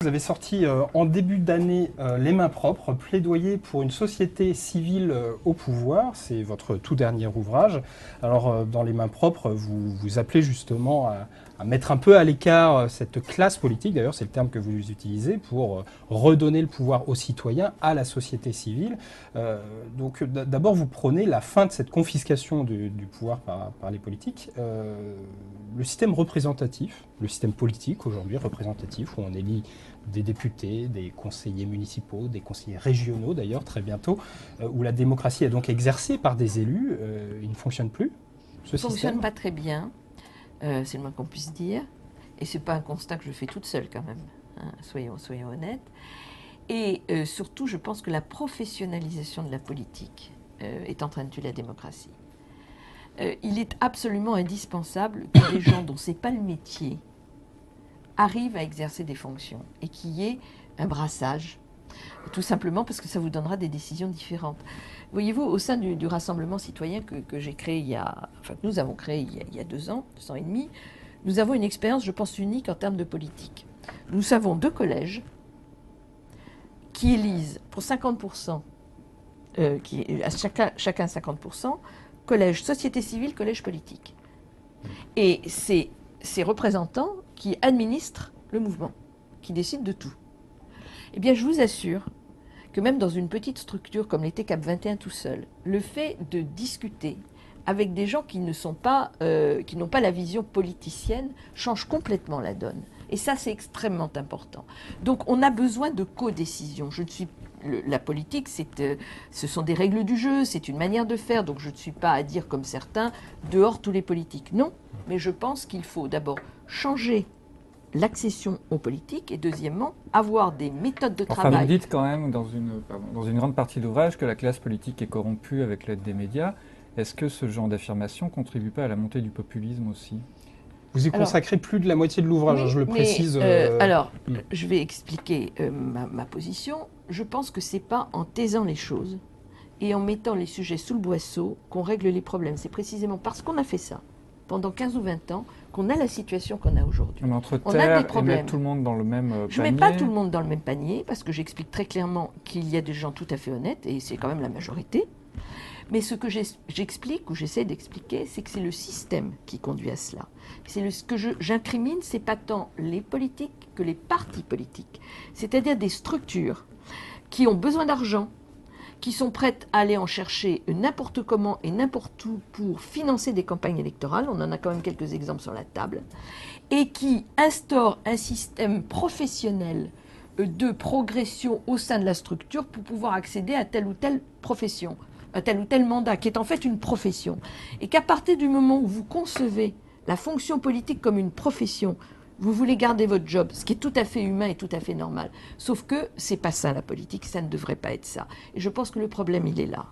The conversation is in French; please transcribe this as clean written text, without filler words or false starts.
Vous avez sorti en début d'année Les mains propres, plaidoyer pour une société civile au pouvoir. C'est votre tout dernier ouvrage. Alors, dans Les mains propres, vous vous appelez justement à mettre un peu à l'écart cette classe politique, d'ailleurs c'est le terme que vous utilisez, pour redonner le pouvoir aux citoyens, à la société civile. Donc d'abord, vous prônez la fin de cette confiscation du pouvoir par les politiques. Le système représentatif, le système politique aujourd'hui représentatif, où on élit des députés, des conseillers municipaux, des conseillers régionaux d'ailleurs très bientôt, où la démocratie est donc exercée par des élus, il ne fonctionne plus, ce système. Il ne fonctionne pas très bien, c'est le moins qu'on puisse dire, et ce n'est pas un constat que je fais toute seule quand même, hein, soyons honnêtes. Et surtout, je pense que la professionnalisation de la politique est en train de tuer la démocratie. Il est absolument indispensable que des gens dont ce n'est pas le métier arrivent à exercer des fonctions et qu'il y ait un brassage, tout simplement parce que ça vous donnera des décisions différentes. Voyez-vous, au sein du Rassemblement citoyen que j'ai créé que nous avons créé il y a 2 ans, 2 ans et demi, nous avons une expérience, je pense, unique en termes de politique. Nous avons 2 collèges qui élisent pour 50%, chacun 50%, collège société civile, collège politique. Et c'est ces représentants qui administrent le mouvement, qui décident de tout. Eh bien, je vous assure que même dans une petite structure comme l'était Cap 21 tout seul, le fait de discuter avec des gens qui n'ont pas la vision politicienne change complètement la donne. Et ça, c'est extrêmement important. Donc, on a besoin de codécision. La politique, ce sont des règles du jeu, c'est une manière de faire. Donc, je ne suis pas à dire comme certains, dehors tous les politiques. Non, mais je pense qu'il faut d'abord changer l'accession aux politiques et deuxièmement, avoir des méthodes de travail. Enfin, vous dites quand même dans une grande partie de l'ouvrage que la classe politique est corrompue avec l'aide des médias. Est-ce que ce genre d'affirmation ne contribue pas à la montée du populisme aussi? Vous y consacrez plus de la moitié de l'ouvrage, oui, je le précise. Je vais expliquer ma position. Je pense que ce n'est pas en taisant les choses et en mettant les sujets sous le boisseau qu'on règle les problèmes. C'est précisément parce qu'on a fait ça pendant 15 ou 20 ans qu'on a la situation qu'on a aujourd'hui. On a des problèmes. Et mettre tout le monde dans le même panier. Je ne mets pas tout le monde dans le même panier parce que j'explique très clairement qu'il y a des gens tout à fait honnêtes et c'est quand même la majorité. Mais ce que j'explique ou j'essaie d'expliquer, c'est que c'est le système qui conduit à cela. Ce que j'incrimine, c'est pas tant les politiques que les partis politiques. C'est-à-dire des structures qui ont besoin d'argent, qui sont prêtes à aller en chercher n'importe comment et n'importe où pour financer des campagnes électorales, on en a quand même quelques exemples sur la table, et qui instaurent un système professionnel de progression au sein de la structure pour pouvoir accéder à telle ou telle profession, à tel ou tel mandat, qui est en fait une profession. Et qu'à partir du moment où vous concevez la fonction politique comme une profession, vous voulez garder votre job, ce qui est tout à fait humain et tout à fait normal. Sauf que c'est pas ça la politique, ça ne devrait pas être ça. Et je pense que le problème, il est là.